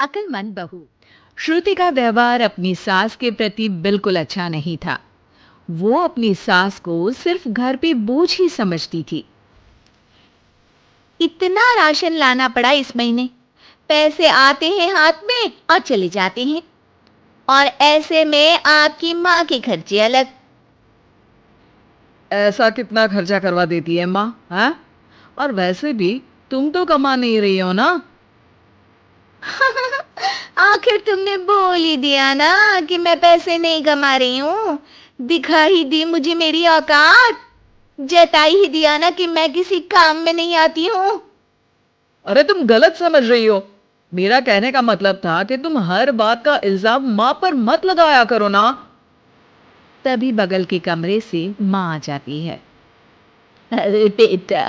अक्लमंद बहू। श्रुति का व्यवहार अपनी सास के प्रति बिल्कुल अच्छा नहीं था। वो अपनी सास को सिर्फ घर पे बोझ ही समझती थी। इतना राशन लाना पड़ा इस महीने। पैसे आते हैं हाथ में और चले जाते हैं, और ऐसे में आपकी माँ के खर्चे अलग। ऐसा कितना खर्चा करवा देती है माँ, हाँ? और वैसे भी तुम तो कमा नहीं रही हो ना। आखिर तुमने बोल ही दिया ना कि मैं पैसे नहीं कमा रही हूँ। दिखा ही दी मुझे मेरी औकात। जता ही दिया ना कि मैं किसी काम में नहीं आती हूँ। अरे तुम गलत समझ रही हो। मेरा कहने का मतलब था कि तुम हर बात का इल्जाम माँ पर मत लगाया करो ना। तभी बगल के कमरे से माँ आ जाती है। अरे बेटा,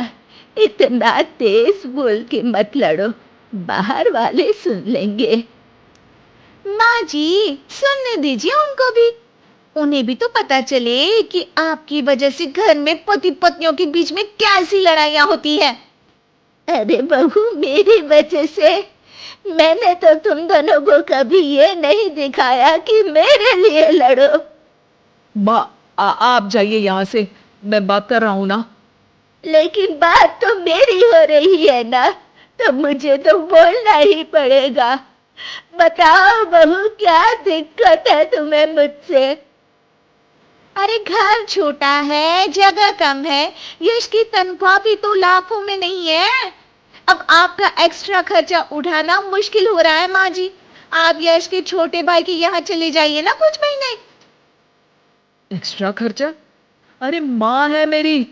इतना तेज बोल के मत लड़ो, बाहर वाले सुन लेंगे। माँ जी, सुनने दीजिए उनको भी। उन्हें भी तो पता चले कि आपकी वजह से घर में पति पत्नियों के बीच में कैसी लड़ाइयाँ होती है। अरे बहू, मेरी वजह से? मैंने तो तुम दोनों को कभी ये नहीं दिखाया कि मेरे लिए लड़ो। माँ, आप जाइए यहाँ से, मैं बात कर रहा हूँ ना। लेकिन बात तो मेरी हो रही है ना, तो मुझे तो बोलना ही पड़ेगा। बताओ बहू, क्या दिक्कत है तुम्हें मुझसे? अरे घर छोटा है, जगह कम है, यश की तनख्वाह भी तो लाखों में नहीं है। अब आपका एक्स्ट्रा खर्चा उठाना मुश्किल हो रहा है माँ जी। आप यश के छोटे भाई के यहाँ चले जाइए ना कुछ महीने। एक्स्ट्रा खर्चा? अरे माँ है मेरी,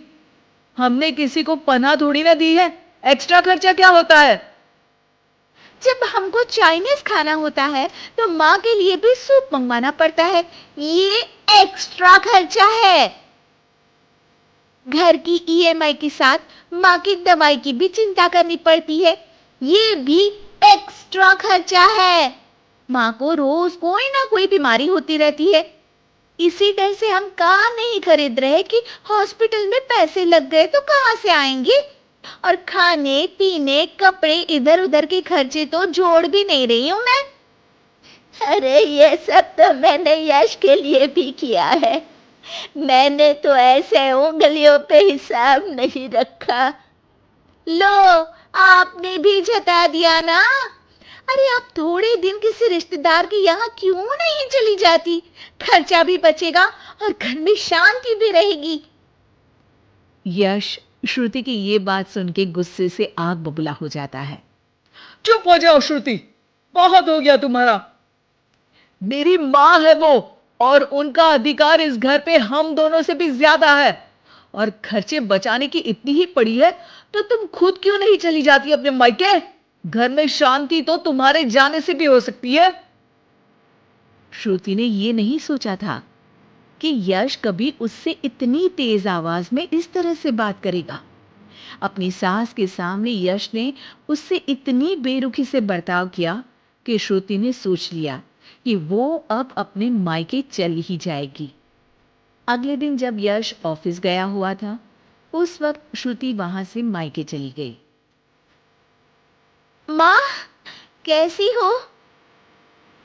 हमने किसी को पनाह थोड़ी ना दी है। एक्स्ट्रा खर्चा क्या होता है? जब हमको चाइनीज खाना होता है तो माँ के लिए भी सूप मंगवाना पड़ता है। ये एक्स्ट्रा खर्चा है। घर की ईएमआई के साथ माँ की दवाई की भी चिंता करनी पड़ती है। ये भी एक्स्ट्रा खर्चा है। माँ को रोज कोई ना कोई बीमारी होती रहती है। इसी डर से हम कार नहीं खरीद रहे कि हॉस्पिटल में पैसे लग गए तो कहाँ से आएंगे। और खाने पीने कपड़े इधर उधर के खर्चे तो जोड़ भी नहीं रही हूँ मैं। अरे ये सब तो मैंने यश के लिए भी किया है। मैंने तो ऐसे उंगलियों पे हिसाब नहीं रखा। लो, आपने भी जता दिया ना। अरे आप थोड़े दिन किसी रिश्तेदार के यहाँ क्यों नहीं चली जाती? खर्चा भी बचेगा और घर में शांति भी रहेगी। यश श्रुति की ये बात सुन के गुस्से से आग बबूला हो जाता है। चुप हो जाओ श्रुति, बहुत हो गया तुम्हारा। मेरी माँ है वो, और उनका अधिकार इस घर पे हम दोनों से भी ज्यादा है। और खर्चे बचाने की इतनी ही पड़ी है तो तुम खुद क्यों नहीं चली जाती अपने मायके? घर में शांति तो तुम्हारे जाने से भी हो सकती है। श्रुति ने ये नहीं सोचा था कि यश कभी उससे इतनी तेज आवाज में इस तरह से बात करेगा। अपनी सास के सामने यश ने उससे इतनी बेरुखी से बर्ताव किया कि श्रुति ने सोच लिया कि वो अब अपने मायके चल ही जाएगी। अगले दिन जब यश ऑफिस गया हुआ था, उस वक्त श्रुति वहां से मायके चली गई। माँ, कैसी हो?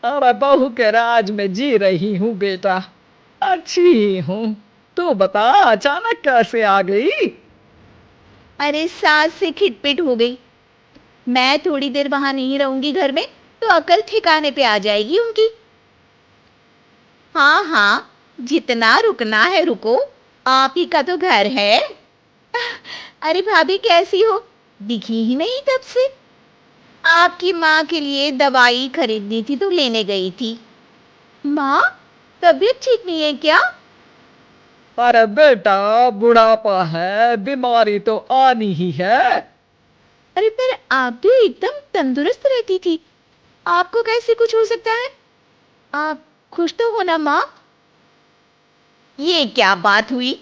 अरे बहू के राज में जी रही हूँ बेटा, अच्छी ही हूँ। तू बता, अचानक कैसे आ गई? अरे सास से खिटपिट हो गई। मैं थोड़ी देर वहां नहीं रहूंगी घर में तो अकल ठिकाने पे आ जाएगी उनकी। हाँ हाँ, जितना रुकना है रुको, आप ही का तो घर है। अरे भाभी, कैसी हो? दिखी ही नहीं तब से। आपकी माँ के लिए दवाई खरीदनी थी तो लेने गई थी। माँ, तबीयत ठीक नहीं है क्या? अरे बेटा, बुढ़ापा है, बीमारी तो आनी ही है। अरे पर आप तो एकदम तंदुरुस्त रहती थी, आपको कैसे कुछ हो सकता है? आप खुश तो हो ना माँ? ये क्या बात हुई?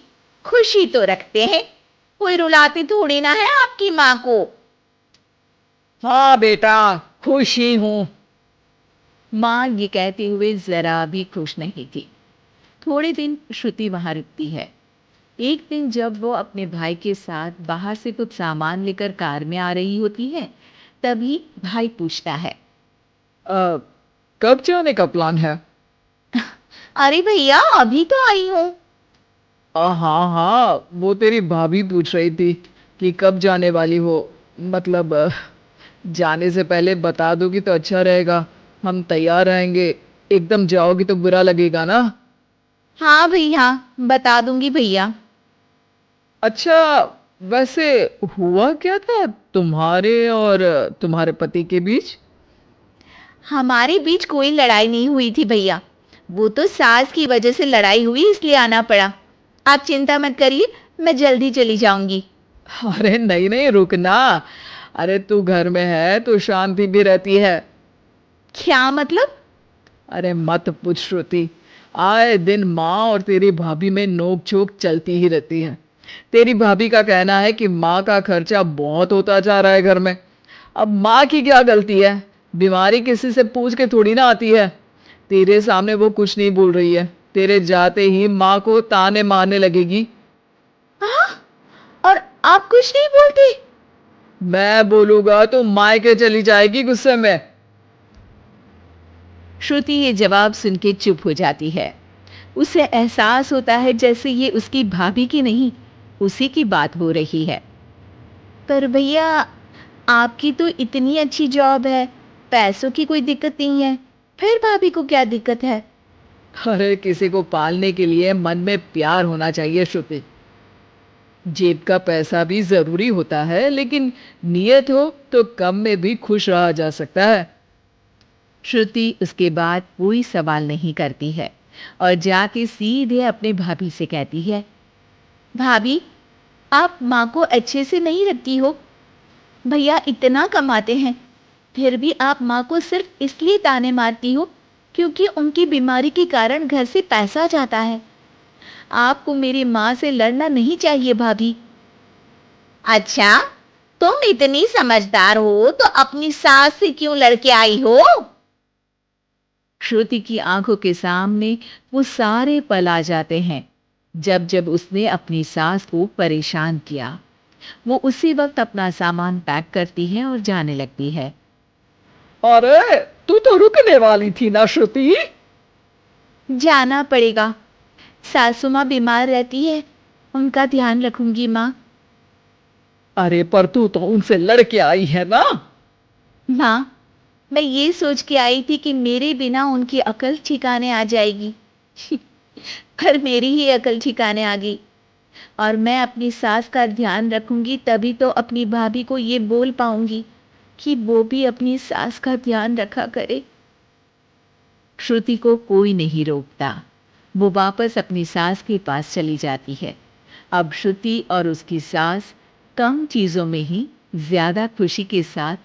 खुशी तो रखते हैं, कोई रुलाते थोड़ी ना है आपकी माँ को। हाँ बेटा, खुश ही हूँ। माँ ये कहते हुए जरा भी खुश नहीं थी। थोड़े दिन श्रुति वहां रुकती है। एक दिन जब वो अपने भाई के साथ बाहर से कुछ सामान लेकर कार में आ रही होती है, तभी भाई पूछता है। अ, कब जाने का प्लान है? अरे भैया, अभी तो आई हूँ। हाँ हाँ, वो तेरी भाभी पूछ रही थी कि कब जाने वाली हो। मतलब जाने से पहले बता दोगी तो अच्छा रहेगा। हम तैयार रहेंगे। एकदम जाओगी तो बुरा लगेगा ना। हाँ भैया, बता दूंगी भैया। अच्छा, वैसे हुआ क्या था तुम्हारे और तुम्हारे पति के बीच? हमारे बीच कोई लड़ाई नहीं हुई थी भैया। वो तो सास की वजह से लड़ाई हुई, इसलिए आना पड़ा। आप चिंता मत करिए, मैं जल्दी चली जाऊंगी। अरे नहीं नहीं, रुकना। अरे तू घर में है तो शांति भी रहती है। क्या मतलब? अरे मत पूछ श्रुति। आए दिन माँ और तेरी भाभी में नोक झोंक चलती ही रहती है। तेरी भाभी का कहना है कि माँ का खर्चा बहुत होता जा रहा है घर में। अब माँ की क्या गलती है? बीमारी किसी से पूछ के थोड़ी ना आती है। तेरे सामने वो कुछ नहीं बोल रही है, तेरे जाते ही माँ को ताने मारने लगेगी। हाँ, और आप कुछ नहीं बोलते? मैं बोलूंगा तो मायके चली जाएगी गुस्से में। श्रुति ये जवाब सुन के चुप हो जाती है। उसे एहसास होता है जैसे ये उसकी भाभी की नहीं, उसी की बात हो रही है। पर भैया, आपकी तो इतनी अच्छी जॉब है, पैसों की कोई दिक्कत नहीं है, फिर भाभी को क्या दिक्कत है? अरे किसी को पालने के लिए मन में प्यार होना चाहिए श्रुति। जेब का पैसा भी जरूरी होता है, लेकिन नियत हो तो कम में भी खुश रहा जा सकता है। श्रुति उसके बाद कोई सवाल नहीं करती है और जाके सीधे अपने भाभी से कहती है, भाभी, आप माँ को अच्छे से नहीं रखती हो। भैया इतना कमाते हैं, फिर भी आप माँ को सिर्फ इसलिए ताने मारती हो क्योंकि उनकी बीमारी के कारण घर से पैसा जाता है। आपको मेरी माँ से लड़ना नहीं चाहिए भाभी। अच्छा, तुम इतनी समझदार हो तो अपनी सास से क्यों लड़के आई हो? श्रुति की आंखों के सामने वो सारे पल आ जाते हैं जब जब उसने अपनी सास को परेशान किया। वो उसी वक्त अपना सामान पैक करती है और जाने लगती है। अरे तू तो रुकने वाली थी ना श्रुति। जाना पड़ेगा, सासू माँ बीमार रहती है, उनका ध्यान रखूंगी माँ। अरे पर तू तो उनसे लड़के आई है ना। माँ, मैं ये सोच के आई थी कि मेरे बिना उनकी अकल ठिकाने आ जाएगी। पर मेरी ही अकल ठिकाने आ गई। और मैं अपनी सास का ध्यान रखूंगी, तभी तो अपनी भाभी को ये बोल पाऊंगी कि वो भी अपनी सास का ध्यान रखा करे। श्रुति को कोई नहीं रोकता। वो वापस अपनी सास के पास चली जाती है। अब श्रुति और उसकी सास कम चीजों में ही ज्यादा खुशी के साथ